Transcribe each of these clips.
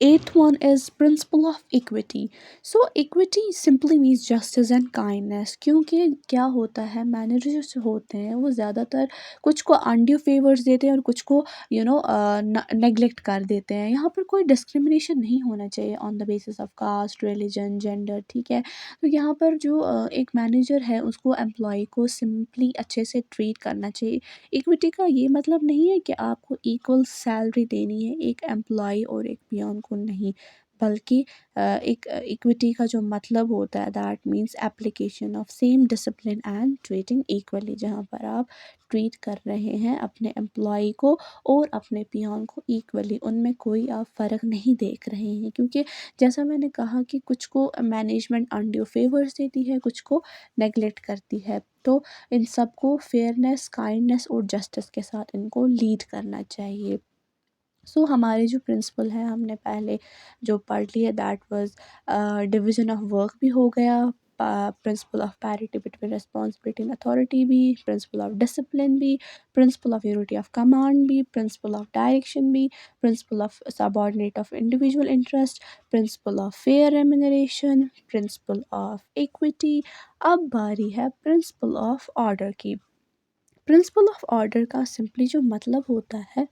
Eighth one is principle of equity. So equity simply means justice and kindness. क्योंकि क्या होता है, manager जो होते हैं वो ज़्यादातर कुछ को अनड्यू फेवर्स देते हैं और कुछ को नेग्लेक्ट कर देते हैं। यहाँ पर कोई डिस्क्रिमिनेशन नहीं होना चाहिए on the basis of caste, religion, gender, ठीक है। तो यहाँ पर जो एक मैनेजर है उसको एम्प्लॉय को सिंपली अच्छे से ट्रीट करना चाहिए। इक्विटी का ये मतलब नहीं है कि आपको इक्वल सैलरी देनी है एक एम्प्लॉय और एक पियोन को, नहीं। बल्कि एक इक्विटी का जो मतलब होता है that means application of same discipline and treating equally, जहाँ पर आप ट्रीट कर रहे हैं अपने एम्प्लॉय को और अपने पियोन को इक्वली, उनमें कोई आप फ़र्क नहीं देख रहे हैं। क्योंकि जैसा मैंने कहा कि कुछ को मैनेजमेंट अनड्यू फेवर्स देती है, कुछ को नेगलेक्ट करती है। तो इन सबको फेयरनेस, काइंडनेस और जस्टिस के साथ इनको लीड करना चाहिए। सो हमारे जो प्रिंसिपल हैं हमने पहले जो पढ़ लिया that was division of work भी हो गया, principle of parity between responsibility and authority भी, प्रिंसिपल ऑफ डिसिप्लिन भी, principle of unity of command भी, प्रिंसिपल ऑफ डायरेक्शन भी, principle of subordinate of individual interest, principle of fair remuneration, principle of equity. अब बारी है principle of order की। Principle of order का simply जो मतलब होता है,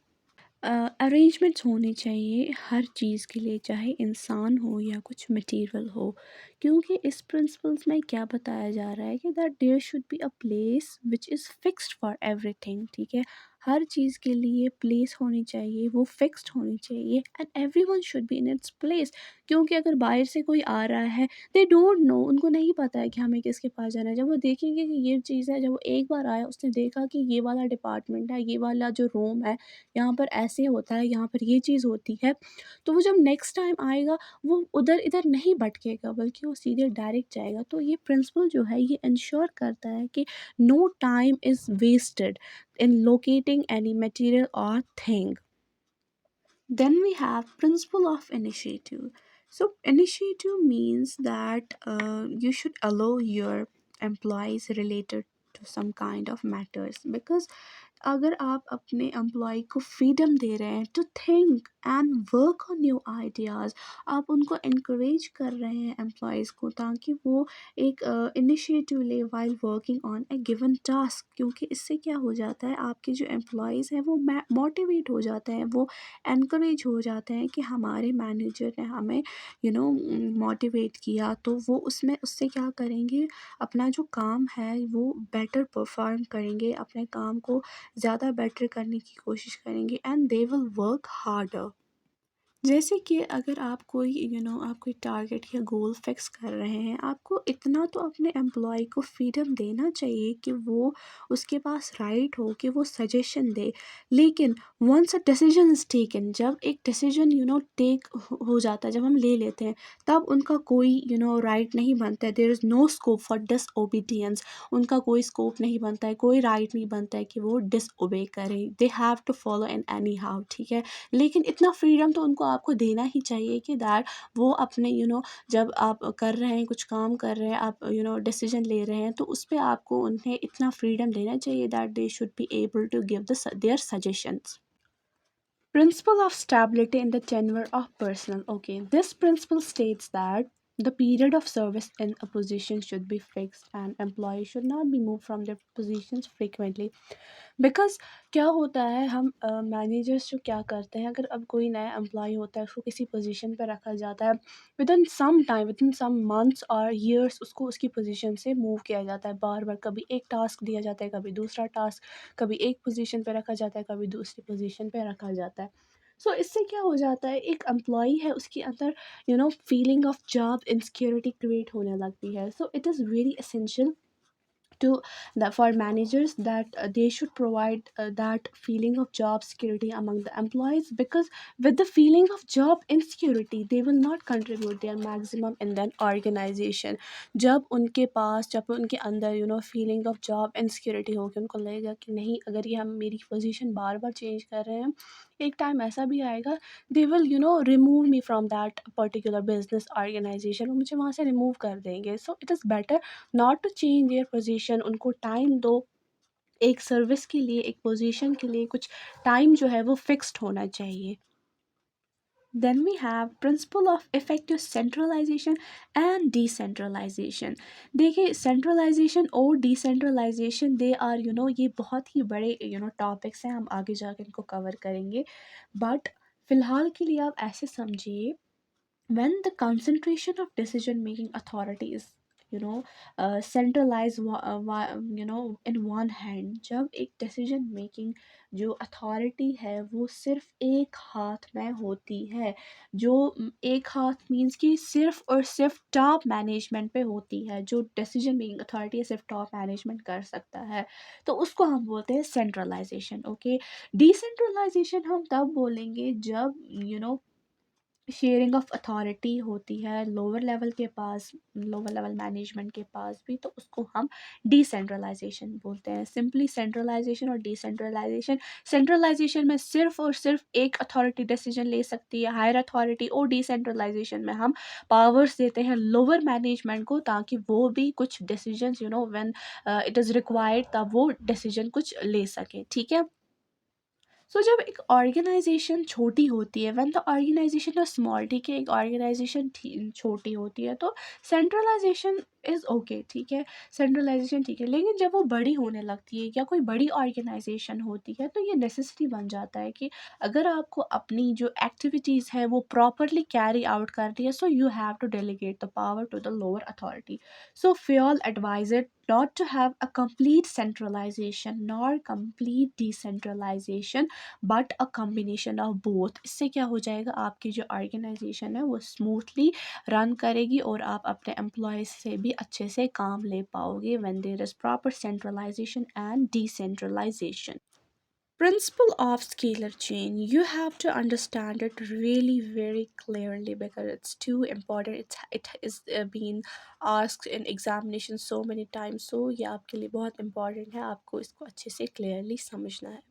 अरेंजमेंट्स होने चाहिए हर चीज़ के लिए, चाहे इंसान हो या कुछ मटेरियल हो। क्योंकि इस प्रिंसिपल्स में क्या बताया जा रहा है कि that there should be a place which is fixed for everything, ठीक है। हर चीज़ के लिए प्लेस होनी चाहिए, वो फिक्स्ड होनी चाहिए and everyone should be in its place. क्योंकि अगर बाहर से कोई आ रहा है, दे डोंट नो, उनको नहीं पता है कि हमें किसके पास जाना है। जब वो देखेंगे कि ये चीज़ है, जब वो एक बार आया उसने देखा कि ये वाला डिपार्टमेंट है, ये वाला जो रूम है, यहाँ पर ऐसे होता है, यहाँ पर ये चीज़ होती है, तो वो जब नेक्स्ट टाइम आएगा वो उधर इधर नहीं भटकेगा बल्कि वो सीधे डायरेक्ट जाएगा। तो ये प्रिंसिपल जो है ये इंश्योर करता है कि no time is wasted in locating any material or thing. Then we have principle of initiative. So initiative means that you should allow your employees related to some kind of matters, because अगर आप अपने employ को freedom दे रहे हैं to think and work on new ideas, आप उनको इनक्रेज कर रहे हैं एम्प्लॉयज़ को ताकि वो एक इनिशिएटिव ले while working on A given task. क्योंकि इससे क्या हो जाता है, आपके जो एम्प्लॉयज़ हैं वो मोटिवेट हो जाते हैं, वो एनकरेज हो जाते हैं कि हमारे मैनेजर ने हमें मोटिवेट किया, तो वो उसमें उससे क्या करेंगे, अपना जो काम है वो बेटर परफॉर्म करेंगे, अपने काम को ज़्यादा बेटर करने की कोशिश करेंगे and they will work harder. जैसे कि अगर आप कोई आप कोई टारगेट या गोल फिक्स कर रहे हैं, आपको इतना तो अपने एम्प्लॉय को फ्रीडम देना चाहिए कि वो उसके पास राइट हो कि वो सजेशन दे। लेकिन once a decision is taken, जब एक डिसीजन टेक हो जाता है, जब हम ले लेते हैं, तब उनका कोई राइट नहीं बनता है। There is no scope for disobedience. उनका कोई स्कोप नहीं बनता है, कोई राइट नहीं बनता है कि वो डिसओबे करें। They have to follow in anyhow, ठीक है। लेकिन इतना फ्रीडम तो उनको आपको देना ही चाहिए कि दैट वो अपने जब आप कर रहे हैं, कुछ काम कर रहे हैं, आप डिसीजन ले रहे हैं, तो उस पे आपको उन्हें इतना फ्रीडम देना चाहिए that they should be able to give their suggestions. Principle of stability in the tenure of personnel. Okay, this principle states that the period of service in a position should be fixed and employees should not be moved from their positions frequently. Because क्या होता है, हम managers जो क्या करते हैं, अगर अब कोई नया एम्प्लॉय होता है उसको किसी पोजीशन पे रखा जाता है, within some time, within some months और ईयर्स उसको उसकी पोजीशन से मूव किया जाता है बार बार। कभी एक टास्क दिया जाता है, कभी दूसरा टास्क, कभी एक पोजीशन पे रखा जाता है, कभी दूसरी पोजीशन पे रखा जाता है। सो इससे क्या हो जाता है, एक एम्प्लॉय है उसके अंदर feeling of job insecurity create होने लगती है। सो it is very essential to for managers that they should provide that feeling of job security among the employees, because with the feeling of job insecurity they will not contribute their maximum in that organization। जब उनके अंदर feeling of job insecurity होगी, उनको लगेगा कि नहीं, अगर ये हम मेरी पोजीशन बार बार चेंज कर रहे हैं, एक टाइम ऐसा भी आएगा they will remove me from that particular business organisation, वो मुझे वहाँ से रिमूव कर देंगे। So it is better not to change their position. उनको टाइम दो, एक सर्विस के लिए, एक पोजीशन के लिए कुछ टाइम जो है वो फिक्स्ड होना चाहिए। Then we have principle of effective centralization and decentralization. देखिए centralization और decentralization दे आर ये बहुत ही बड़े टॉपिक्स हैं, हम आगे जाकर इनको कवर करेंगे, बट फिलहाल के लिए आप ऐसे समझिए, when the concentration of decision making authority is centralized in one hand, जब एक decision making जो अथॉरिटी है वो सिर्फ एक हाथ में होती है, जो एक हाथ मीन्स कि सिर्फ और सिर्फ टॉप मैनेजमेंट पे होती है, जो डिसीजन मेकिंग अथॉरिटी है सिर्फ टॉप मैनेजमेंट कर सकता है, तो उसको हम बोलते हैं सेंट्रलाइजेशन। ओके, डिसेंट्रलाइजेशन हम तब बोलेंगे जब शेयरिंग ऑफ अथॉरिटी होती है लोअर लेवल के पास, लोअर लेवल मैनेजमेंट के पास भी, तो उसको हम डिसेंट्रलाइजेशन बोलते हैं। सिंपली सेंट्रलाइजेशन और डिसेंट्रलाइजेशन, सेंट्रलाइजेशन में सिर्फ और सिर्फ एक अथॉरिटी डिसीजन ले सकती है हायर अथॉरिटी, और डिसेंट्रलाइजेशन में हम पावर्स देते हैं लोअर मैनेजमेंट को, ताकि वो भी कुछ decision when it is required तब वो डिसीजन कुछ ले सके, ठीक है। सो जब एक ऑर्गेनाइजेशन छोटी होती है, when the organisation is small, ठीक है, एक ऑर्गेनाइजेशन छोटी होती है तो सेंट्रलाइजेशन इज़ ओके, ठीक है, सेंट्रलाइजेशन ठीक है, लेकिन जब वो बड़ी होने लगती है या कोई बड़ी ऑर्गेनाइजेशन होती है तो ये नेसेसिटी बन जाता है कि अगर आपको अपनी जो एक्टिविटीज़ है वो प्रॉपरली कैरी आउट करनी है, so you have to delegate the power to the lower authority. So Fayol advised not to have a complete centralization nor complete decentralization, but a combination of both. इससे क्या हो जाएगा, आपकी जो organisation है वो स्मूथली रन करेगी और आप अपने एम्प्लॉयज़ से भी अच्छे से काम ले पाओगे when there is proper centralisation and decentralisation. Principle of scalar chain, you have to understand it really very clearly because it's too important. It is been asked in examination so many times, so ये आपके लिए बहुत important है, आपको इसको अच्छे से clearly समझना है।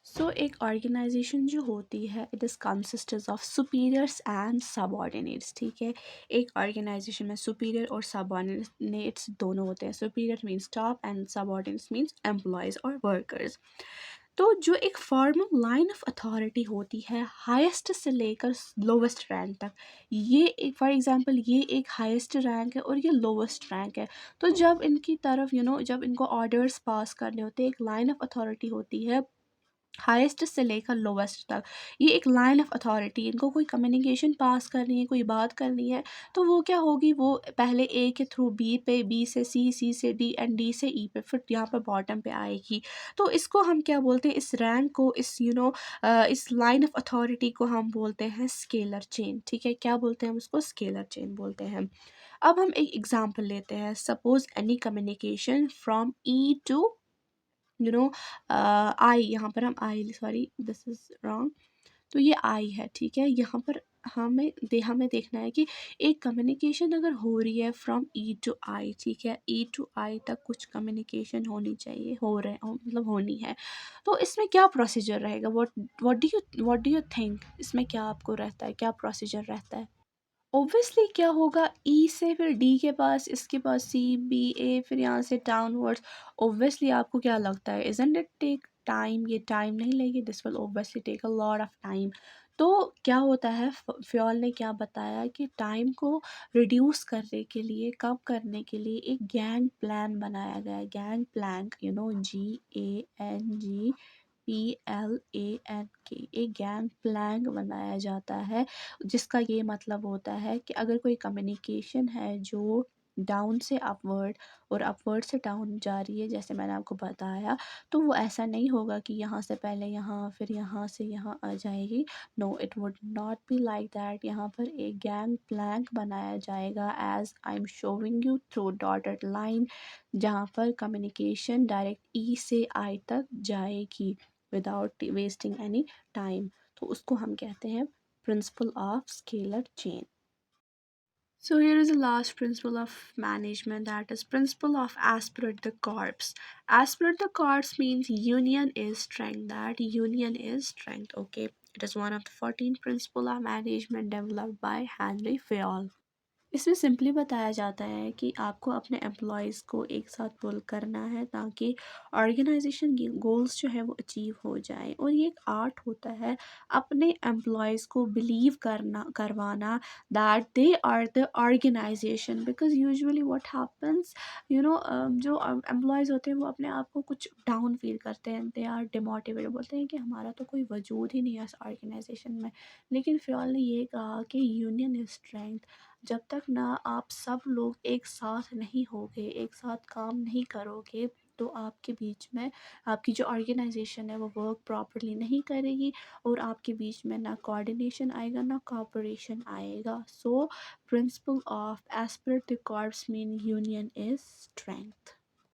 सो एक ऑर्गेनाइजेशन जो होती है it is consisted of superiors and subordinates, ठीक है, एक ऑर्गेनाइजेशन में सुपीरियर और सबऑर्डिनेट्स दोनों होते हैं। Superior means top and subordinates means employees और वर्कर्स। तो जो एक फॉर्मल लाइन ऑफ अथॉरिटी होती है हाईएस्ट से लेकर लोवेस्ट रैंक तक, ये एक फॉर एग्जांपल ये एक हाईएस्ट रैंक है और ये लोवेस्ट रैंक है, तो जब इनकी तरफ जब इनको ऑर्डर्स पास करने होते हैं, एक लाइन ऑफ अथॉरिटी होती है हाईएस्ट से लेकर लोवेस्ट तक, ये एक लाइन ऑफ अथॉरिटी, इनको कोई कम्युनिकेशन पास करनी है, कोई बात करनी है, तो वो क्या होगी, वो पहले ए के थ्रू बी पे, बी से सी, सी से डी एंड डी से ई पे, फिर यहाँ पर बॉटम पे आएगी। तो इसको हम क्या बोलते हैं, इस रैंक को, इस इस लाइन ऑफ अथॉरिटी को हम बोलते हैं स्केलर चेन, ठीक है, क्या बोलते हैं हम उसको, स्केलर चेन बोलते हैं। अब हम एक एग्जाम्पल लेते हैं, suppose any communication from E to I, यहाँ पर हम I, sorry this is wrong, तो ये आई है, ठीक है, यहाँ पर हमें देखना है कि एक कम्युनिकेशन अगर हो रही है फ्रॉम ई टू आई, ठीक है, ई टू आई तक कुछ कम्युनिकेशन होनी चाहिए, मतलब होनी है, तो इसमें क्या प्रोसीजर रहेगा, व्हाट डू यू थिंक, इसमें क्या आपको रहता है, क्या प्रोसीजर रहता है। ऑब्वियसली क्या होगा, ई से फिर डी के पास, इसके पास सी, बी, ए, फिर यहाँ से डाउनवर्ड्स, ऑब्वियसली आपको क्या लगता है, इजंट इट टेक टाइम, ये टाइम नहीं लेगी, this will obviously take a lot of time. तो क्या होता है, फ्योल ने क्या बताया कि टाइम को रिड्यूस करने के लिए, कम करने के लिए एक गैंग प्लान बनाया गया है, गैंग प्लान, GANGPLAN, एक गैंग प्लान बनाया जाता है, जिसका ये मतलब होता है कि अगर कोई कम्युनिकेशन है जो डाउन से अपवर्ड और अपवर्ड से डाउन जा रही है, जैसे मैंने आपको बताया, तो वो ऐसा नहीं होगा कि यहाँ से पहले यहाँ, फिर यहाँ से यहाँ आ जाएगी, no it would not be like that. यहाँ पर एक गैंग प्लैंक बनाया जाएगा as I am showing you through dotted line, जहाँ पर कम्युनिकेशन डायरेक्ट ई से आई तक जाएगी विदाउट वेस्टिंग एनी टाइम, तो उसको हम कहते हैं principle of scalar chain. So here is the last principle of management, that is principle of aspirate the corpse. Aspirate the corpse means union is strength, that union is strength, okay. It is one of the 14 principle of management developed by Henry Fayol. इसमें simply बताया जाता है कि आपको अपने employees को एक साथ पुल करना है ताकि ऑर्गेनाइजेशन की गोल्स जो है वो अचीव हो जाए, और ये एक आर्ट होता है अपने एम्प्लॉयज़ को बिलीव करना करवाना that they are the organisation. Because usually what happens, जो एम्प्लॉयज़ होते हैं वो अपने आप को कुछ डाउन फील करते हैं, दे आर डिमोटिवेटेड, बोलते हैं कि हमारा तो कोई वजूद ही नहीं है इस ऑर्गेनाइजेशन में। लेकिन फ़िलहाल ने ये कहा कि यूनियन इज़ स्ट्रेंथ। जब तक ना आप सब लोग एक साथ नहीं होगे, एक साथ काम नहीं करोगे, तो आपके बीच में आपकी जो ऑर्गेनाइजेशन है वो वर्क प्रॉपर्ली नहीं करेगी, और आपके बीच में ना कोऑर्डिनेशन आएगा ना कोऑपरेशन आएगा। So principle of esprit de corps mean union is strength.